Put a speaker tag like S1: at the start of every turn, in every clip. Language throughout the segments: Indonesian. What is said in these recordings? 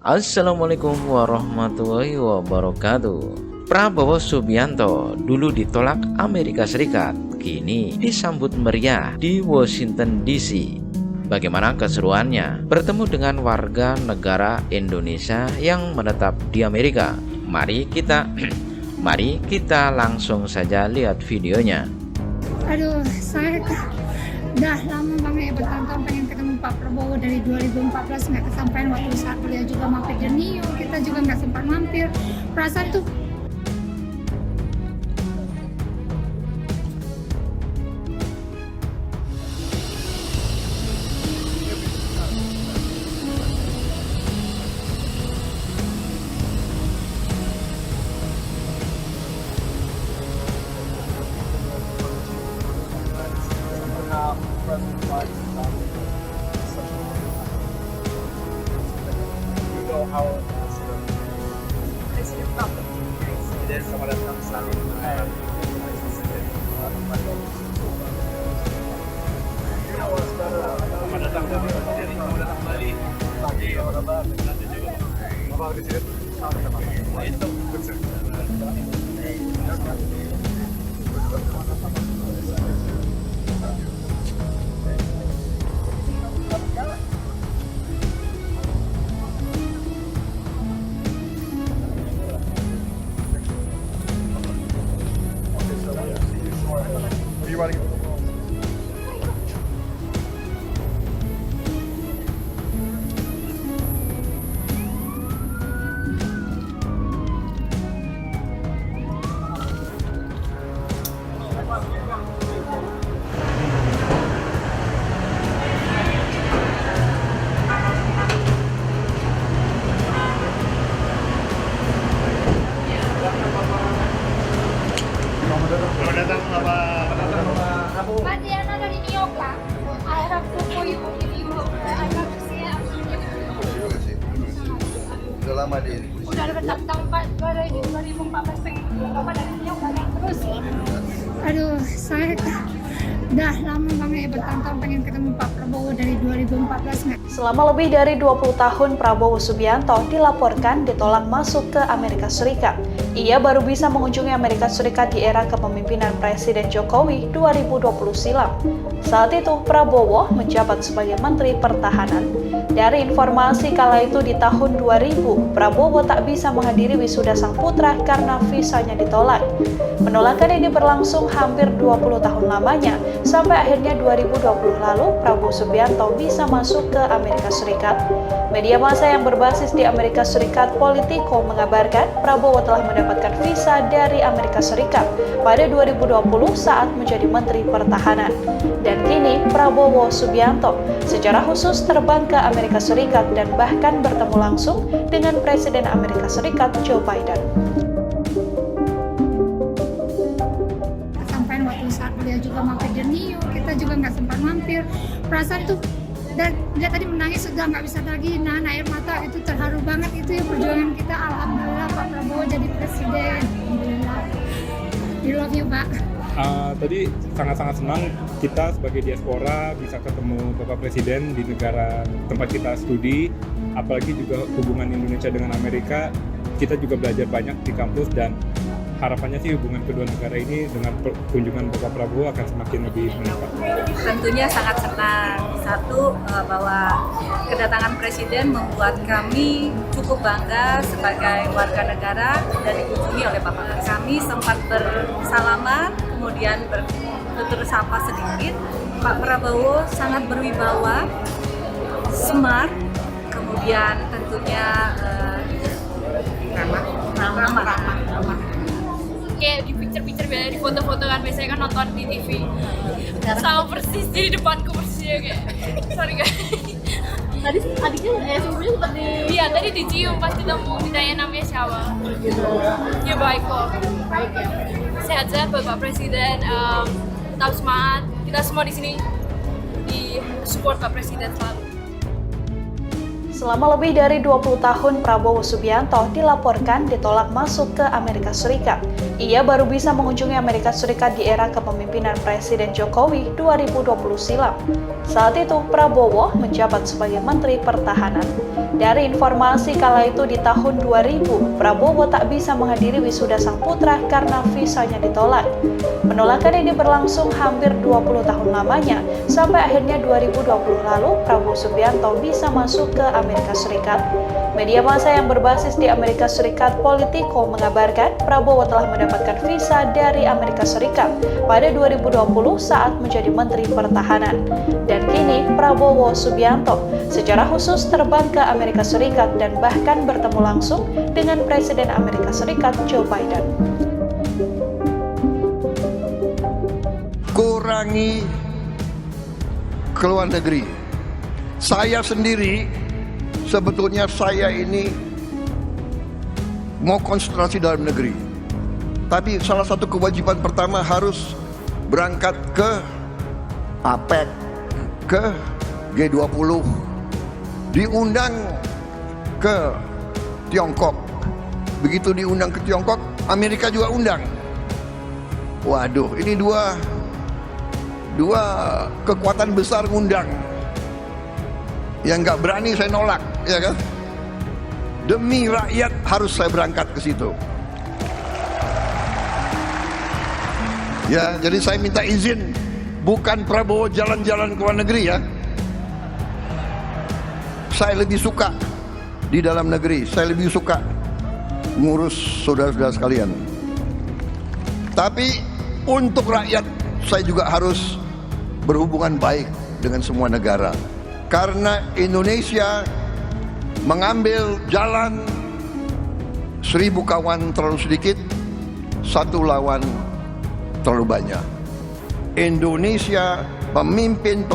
S1: Assalamualaikum warahmatullahi wabarakatuh. Prabowo Subianto dulu ditolak Amerika Serikat, kini disambut meriah di Washington DC. Bagaimana keseruannya bertemu dengan warga negara Indonesia yang menetap di Amerika? Mari kita langsung saja lihat videonya.
S2: Aduh, saya udah lama banget ya bertahun-tahun pengen ketemu Pak Prabowo dari 2014 nggak kesampaian. Waktu saat beliau juga mampir di New York, kita juga nggak sempat mampir. Perasaan tuh Pak Diana dari New York lah. I have to for you if you I have to see
S3: Udah lama di
S2: udah bertahun-tahun Pak dari 2014 pengen Bapak dari New York banyak terus. Aduh, saya udah lama banget ya bertahun-tahun pengen ketemu Pak Prabowo dari 2014 nggak.
S4: Selama lebih dari 20 tahun Prabowo Subianto dilaporkan ditolak masuk ke Amerika Serikat. Ia baru bisa mengunjungi Amerika Serikat di era kepemimpinan Presiden Jokowi 2020 silam. Saat itu Prabowo menjabat sebagai Menteri Pertahanan. Dari informasi kala itu di tahun 2000, Prabowo tak bisa menghadiri wisuda sang putra karena visanya ditolak. Penolakan ini berlangsung hampir 20 tahun lamanya, sampai akhirnya 2020 lalu Prabowo Subianto bisa masuk ke Amerika Serikat. Media massa yang berbasis di Amerika Serikat, Politico, mengabarkan Prabowo telah mendapatkan visa dari Amerika Serikat pada 2020 saat menjadi Menteri Pertahanan. Dan kini Prabowo Subianto secara khusus terbang ke Amerika Serikat dan bahkan bertemu langsung dengan Presiden Amerika Serikat Joe Biden.
S2: Kesampaian waktu saat beliau juga mampir di New York, kita juga nggak sempat mampir. Perasaan tuh dan dia tadi menangis sudah nggak bisa lagi nahan air mata, itu terharu banget. Itu ya perjuangan kita. Alhamdulillah Pak Prabowo jadi presiden. Alhamdulillah. We love you Pak.
S5: Tadi sangat-sangat senang kita sebagai diaspora bisa ketemu Bapak Presiden di negara tempat kita studi, apalagi juga hubungan Indonesia dengan Amerika. Kita juga belajar banyak di kampus dan harapannya sih hubungan kedua negara ini dengan kunjungan Bapak Prabowo akan semakin lebih meningkat.
S6: Tentunya sangat senang. Satu, bahwa kedatangan Presiden membuat kami cukup bangga sebagai warga negara dan dikunjungi oleh Bapak. Kami sempat bersalaman, kemudian bertutur sapa sedikit. Pak Prabowo sangat berwibawa, smart, kemudian tentunya ramah.
S7: Kayak di picture biasa, di foto-foto kan biasanya kan nonton di TV sama persis di depanku persis ya kayak sorry guys.
S8: Tadi adiknya sebelumnya sempat di
S7: Iya tadi dicium pas ketemu ditanya namanya siapa. Ya baik kok.
S8: baik ya.
S7: Sehat-sehat buat Pak Presiden, tetap semangat. Kita semua di sini di support Pak Presiden selalu.
S4: Selama lebih dari 20 tahun Prabowo Subianto dilaporkan ditolak masuk ke Amerika Serikat. Ia baru bisa mengunjungi Amerika Serikat di era kepemimpinan Presiden Jokowi 2020 silam. Saat itu Prabowo menjabat sebagai Menteri Pertahanan. Dari informasi kala itu di tahun 2000, Prabowo tak bisa menghadiri wisuda sang putra karena visanya ditolak. Penolakan ini berlangsung hampir 20 tahun lamanya, sampai akhirnya 2020 lalu Prabowo Subianto bisa masuk ke Amerika Serikat. Media massa yang berbasis di Amerika Serikat, Politico, mengabarkan Prabowo telah mendapatkan visa dari Amerika Serikat pada 2020 saat menjadi Menteri Pertahanan. Dan kini Prabowo Subianto secara khusus terbang ke Amerika Serikat dan bahkan bertemu langsung dengan Presiden Amerika Serikat Joe Biden.
S3: Kurangi ke luar negeri. Saya sendiri, sebetulnya saya ini mau konsentrasi dalam negeri. Tapi salah satu kewajiban pertama harus berangkat ke APEC, ke G20, diundang ke Tiongkok. Begitu diundang ke Tiongkok, Amerika juga undang. Waduh, ini dua kekuatan besar ngundang. Yang nggak berani saya nolak, ya kan? Demi rakyat harus saya berangkat ke situ. Ya, jadi saya minta izin, bukan Prabowo jalan-jalan ke luar negeri ya. Saya lebih suka di dalam negeri, saya lebih suka ngurus saudara-saudara sekalian. Tapi untuk rakyat saya juga harus berhubungan baik dengan semua negara. Karena Indonesia mengambil jalan 1000 kawan terlalu sedikit, 1 lawan terlalu banyak. Indonesia, pemimpin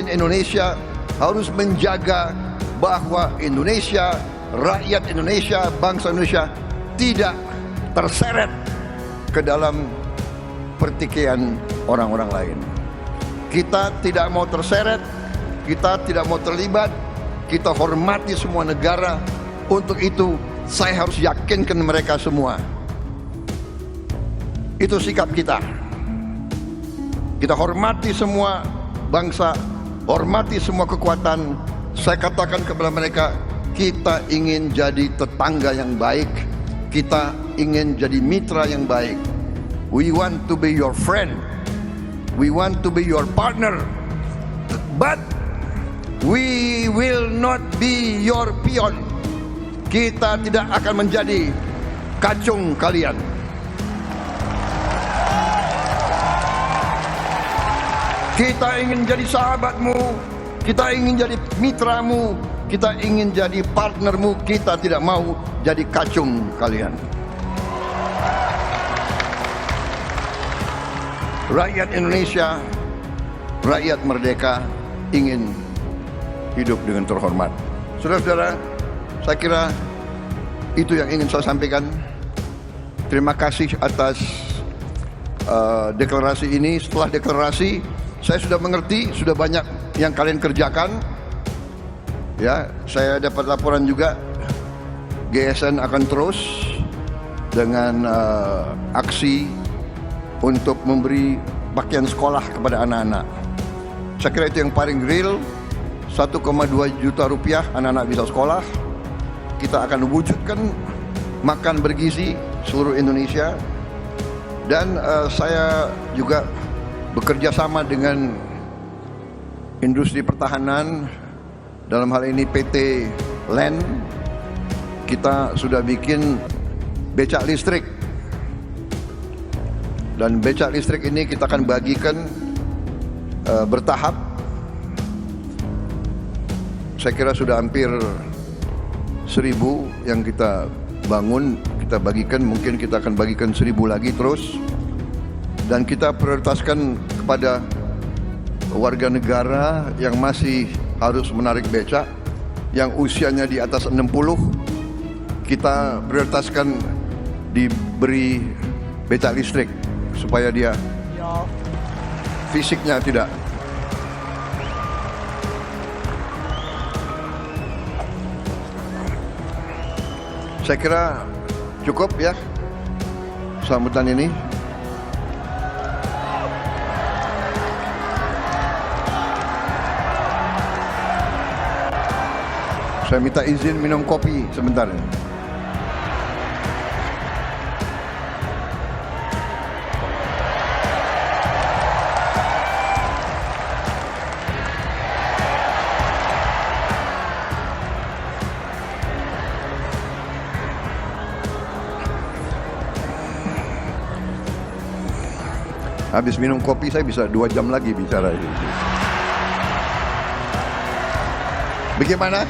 S3: Indonesia harus menjaga bahwa Indonesia, rakyat Indonesia, bangsa Indonesia tidak terseret ke dalam pertikaian orang-orang lain. Kita tidak mau terseret, kita tidak mau terlibat, kita hormati semua negara. Untuk itu saya harus yakinkan mereka semua. Itu sikap kita. Kita hormati semua bangsa, hormati semua kekuatan. Saya katakan kepada mereka, kita ingin jadi tetangga yang baik, kita ingin jadi mitra yang baik. We want to be your friend, we want to be your partner, but we will not be your pion. Kita tidak akan menjadi kacung kalian. Kita ingin jadi sahabatmu, kita ingin jadi mitramu, kita ingin jadi partnermu. Kita tidak mau jadi kacung kalian. Rakyat Indonesia, rakyat merdeka ingin hidup dengan terhormat. Saudara-saudara, saya kira itu yang ingin saya sampaikan. Terima kasih atas deklarasi ini. Setelah deklarasi, saya sudah mengerti, sudah banyak yang kalian kerjakan. Ya, saya dapat laporan juga GSN akan terus dengan aksi untuk memberi pakaian sekolah kepada anak-anak. Saya kira itu yang paling real. 1,2 juta rupiah anak-anak bisa sekolah. Kita akan wujudkan makan bergizi seluruh Indonesia. Dan saya juga bekerja sama dengan industri pertahanan. Dalam hal ini PT LAN. Kita sudah bikin becak listrik. Dan becak listrik ini kita akan bagikan bertahap. Saya kira sudah hampir 1000 yang kita bangun, kita bagikan. Mungkin kita akan bagikan 1000 lagi terus. Dan kita prioritaskan kepada warga negara yang masih harus menarik becak, yang usianya di atas 60, kita prioritaskan diberi becak listrik supaya dia fisiknya tidak. Saya kira cukup ya sambutan ini. Saya minta izin minum kopi sebentar. Habis minum kopi saya bisa 2 jam lagi bicara. Bagaimana?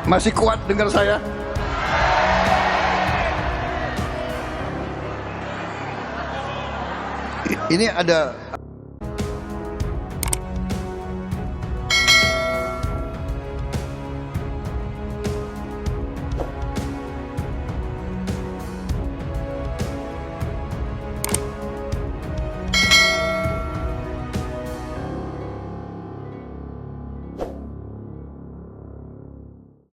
S3: Masih kuat dengar saya? Ini ada